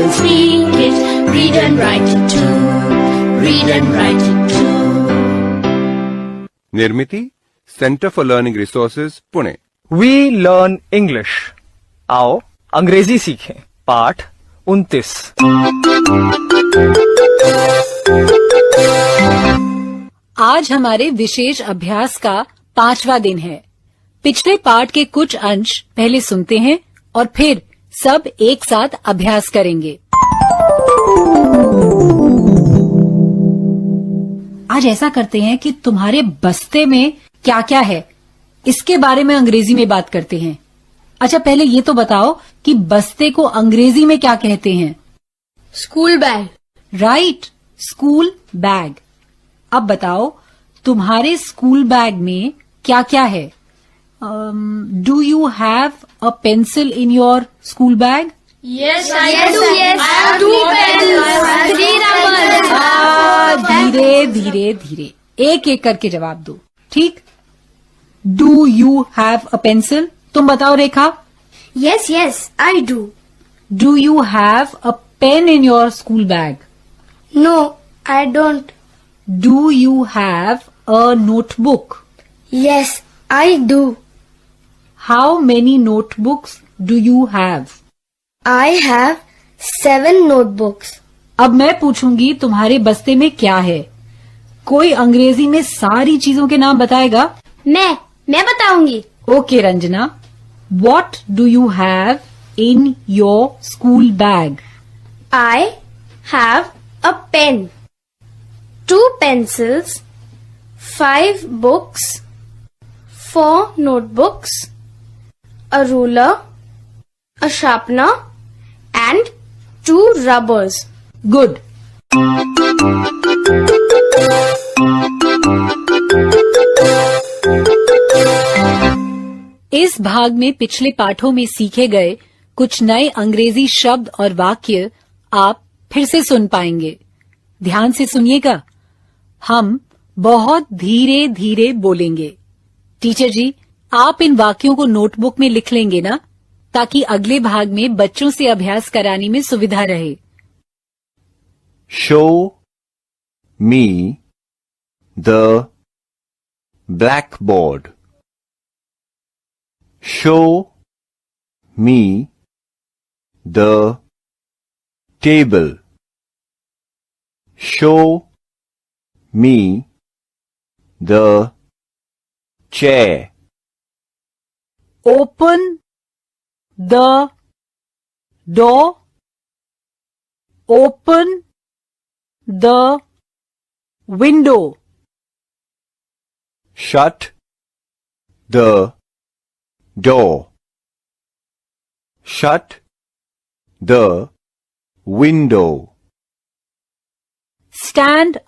and speak it, read and write it too, read and write it too. Nirmiti centre for learning resources Pune. We learn English. आओ अंग्रेजी सीखें। पाठ 29। आज हमारे विशेष अभ्यास का 5वां दिन है। पिछले पाठ के कुछ अंश पहले सुनते हैं और फिर सब एक साथ अभ्यास करेंगे। आज ऐसा करते हैं कि तुम्हारे बस्ते में क्या क्या है इसके बारे में अंग्रेजी में बात करते हैं। अच्छा, पहले ये तो बताओ कि बस्ते को अंग्रेजी में क्या कहते हैं? School bag. Right, school bag. अब बताओ तुम्हारे स्कूल बैग में क्या क्या है? Do you have a pencil in your school bag? Yes, I do. Yes, I have 2 pencils, 3 rubbers. धीरे धीरे धीरे एक एक करके जवाब दो, ठीक? Do you have a pencil? तुम बताओ रेखा। Yes, yes, I do. Do you have a pain in your school bag? No, I don't. Do you have a notebook? Yes, I do. How many notebooks do you have? I have 7 notebooks. अब मैं पूछूंगी तुम्हारे बस्ते में क्या है। कोई अंग्रेजी में सारी चीजों के नाम बताएगा? मैं बताऊंगी। Okay Ranjana, what do you have in your school bag? I have a pen, 2 pencils, 5 books, 4 notebooks, a ruler, a sharpener, and 2 rubbers. Good. इस भाग में पिछले पाठों में सीखे गए कुछ नए अंग्रेजी शब्द और वाक्य आप फिर से सुन पाएंगे। ध्यान से सुनिएगा। हम बहुत धीरे धीरे बोलेंगे। टीचर जी, आप इन वाक्यों को नोटबुक में लिख लेंगे ना, ताकि अगले भाग में बच्चों से अभ्यास कराने में सुविधा रहे। Show me the blackboard. Show me the table. Show me the chair. Open the door. Open the window. Shut the door. Shut the window. Stand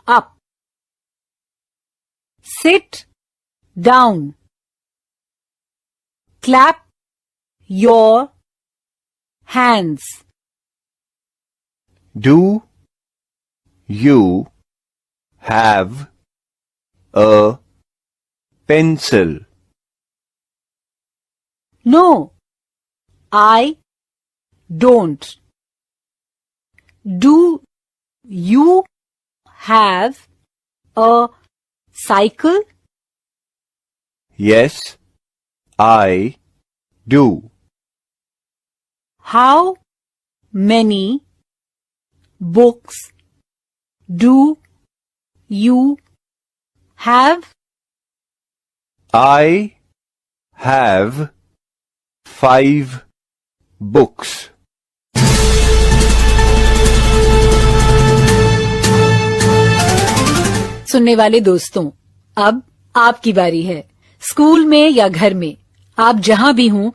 up. Sit down. Clap your hands. Do you have a pencil? No, I don't. Do you have a cycle? Yes, I do. How many books do you have? I have 5 books. सुनने वाले दोस्तों, अब आपकी बारी है। School में या घर में, आप जहां भी हों,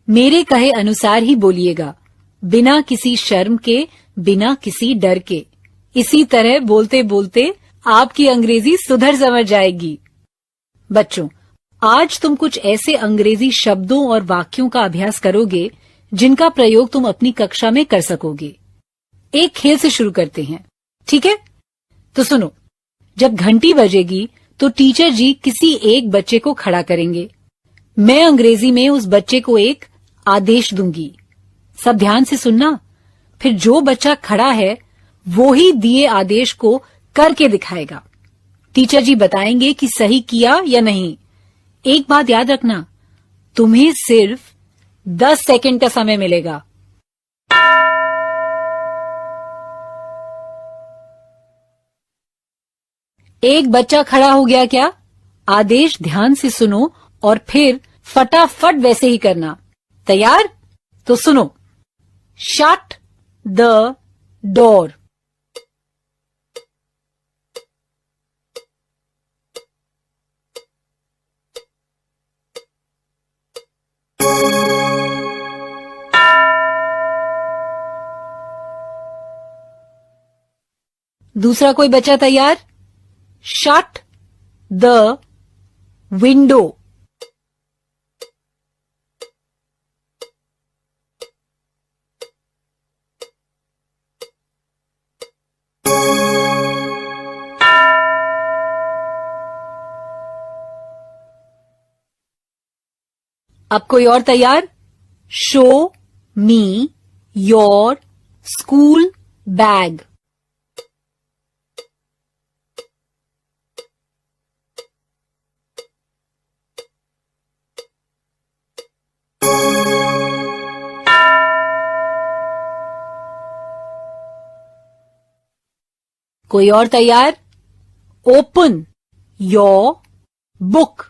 मेरे कहे अनुसार ही बोलिएगा, बिना किसी शर्म के, बिना किसी डर के। इसी तरह बोलते बोलते आपकी अंग्रेजी सुधर समझ जाएगी। बच्चों, आज तुम कुछ ऐसे अंग्रेजी शब्दों और वाक्यों का अभ्यास करोगे जिनका प्रयोग तुम अपनी कक्षा में कर सकोगे। एक खेल से शुरू करते हैं, ठीक है? तो सुनो, जब घंटी बजेगी तो टीचर जी किसी एक बच्चे को खड़ा करेंगे। मैं अंग्रेजी में उस बच्चे को एक आदेश दूंगी। सब ध्यान से सुनना। फिर जो बच्चा खड़ा है वो ही दिए आदेश को करके दिखाएगा। टीचर जी बताएंगे कि सही किया या नहीं। एक बात याद रखना, तुम्हें सिर्फ 10 सेकंड का समय मिलेगा। एक बच्चा खड़ा हो गया क्या? आदेश ध्यान से सुनो और फिर फटाफट वैसे ही करना। तैयार? तो सुनो। Shut the door. दूसरा कोई बच्चा तैयार? Shut the window. अब कोई और तैयार? Show me your school bag. कोई और तैयार? Open your book.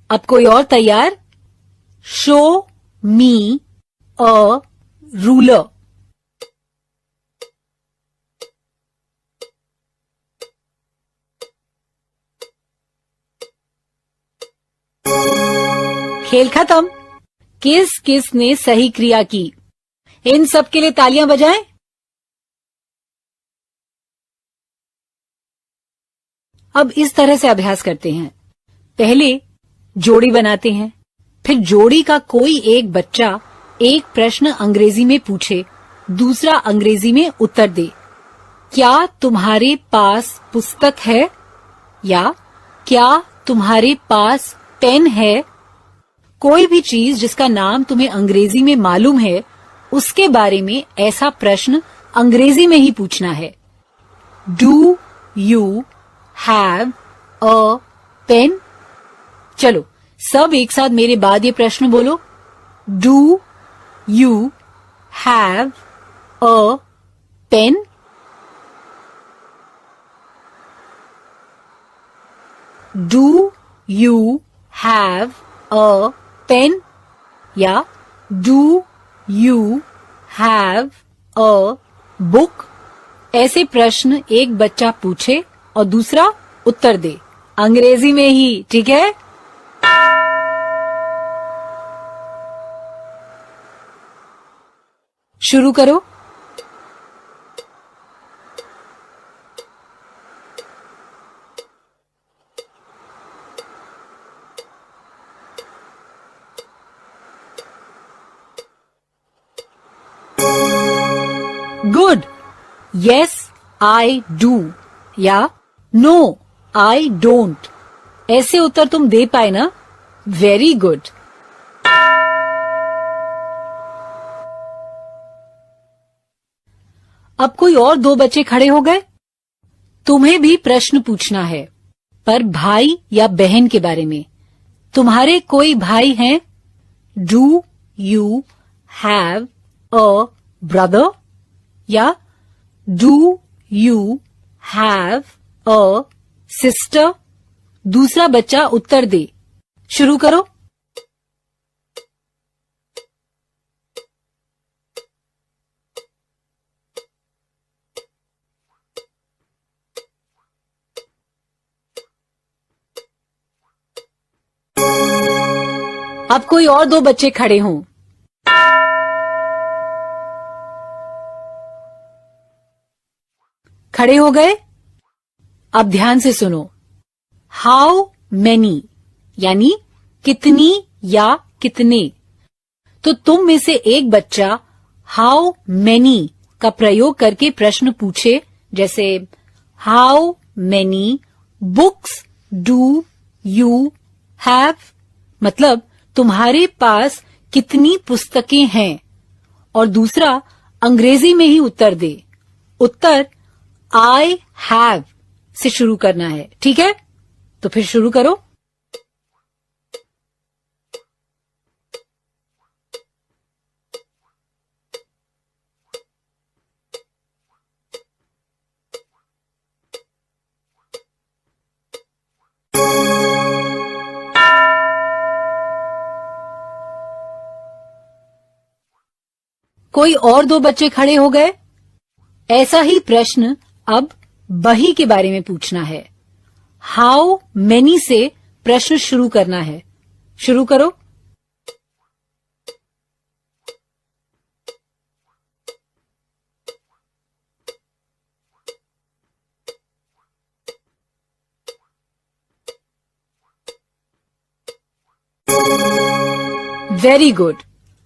अब कोई और तैयार? Show me a ruler. खेल खत्म। किस किस ने सही क्रिया की? इन सब के लिए तालियां बजाएं। अब इस तरह से अभ्यास करते हैं। पहले जोड़ी बनाते हैं, फिर जोड़ी का कोई एक बच्चा एक प्रश्न अंग्रेजी में पूछे, दूसरा अंग्रेजी में उत्तर दे। क्या तुम्हारे पास पुस्तक है? या क्या तुम्हारे पास पेन है? कोई भी चीज जिसका नाम तुम्हें अंग्रेजी में मालूम है, उसके बारे में ऐसा प्रश्न अंग्रेजी में ही पूछना है। Do you have a pen? चलो सब एक साथ मेरे बाद ये प्रश्न बोलो। Do you have a pen? Do you have a pen? या do you have a book? ऐसे प्रश्न एक बच्चा पूछे और दूसरा उत्तर दे, अंग्रेजी में ही, ठीक है? शुरू करो। गुड। यस आई डू या नो आई डोंट, ऐसे उत्तर तुम दे पाए ना? Very good. अब कोई और दो बच्चे खड़े हो गए। तुम्हें भी प्रश्न पूछना है, पर भाई या बहन के बारे में। तुम्हारे कोई भाई हैं? Do you have a brother? या do you have a sister? दूसरा बच्चा उत्तर दे। शुरू करो। अब कोई और दो बच्चे खड़े हों। खड़े हो गए? अब ध्यान से सुनो। हाउ मैनी यानी कितनी या कितने। तो तुम में से एक बच्चा हाउ मेनी का प्रयोग करके प्रश्न पूछे, जैसे how many books do you have, मतलब तुम्हारे पास कितनी पुस्तकें हैं। और दूसरा अंग्रेजी में ही उत्तर दे। उत्तर आई हैव से शुरू करना है, ठीक है? तो फिर शुरू करो। कोई और दो बच्चे खड़े हो गए। ऐसा ही प्रश्न अब बही के बारे में पूछना है। हाउ मेनी से प्रश्न शुरू करना है। शुरू करो। Very good.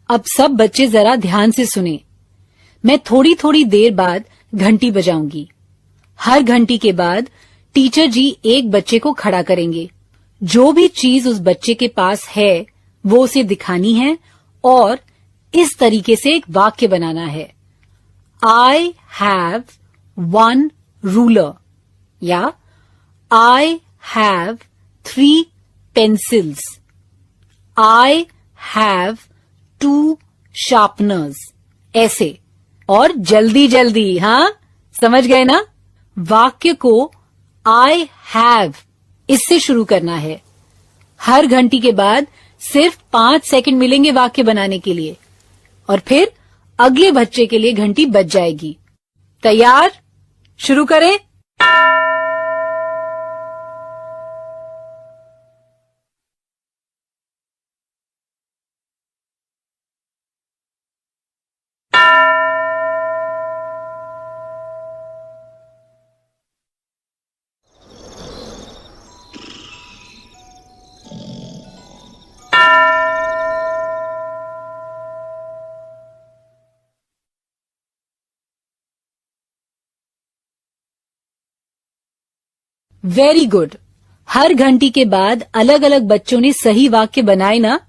अब सब बच्चे जरा ध्यान से सुने। मैं थोड़ी थोड़ी देर बाद घंटी बजाऊंगी। हर घंटी के बाद टीचर जी एक बच्चे को खड़ा करेंगे। जो भी चीज उस बच्चे के पास है वो उसे दिखानी है और इस तरीके से एक वाक्य बनाना है। आई हैव वन रूलर या I have 3 pencils. I have 2 sharpeners. ऐसे और जल्दी जल्दी, हाँ समझ गए ना? वाक्य को आई हैव इससे शुरू करना है। हर घंटी के बाद सिर्फ 5 सेकंड मिलेंगे वाक्य बनाने के लिए और फिर अगले बच्चे के लिए घंटी बज जाएगी। तैयार? शुरू करें। Very good. हर घंटी के बाद अलग अलग बच्चों ने सही वाक्य बनाए ना?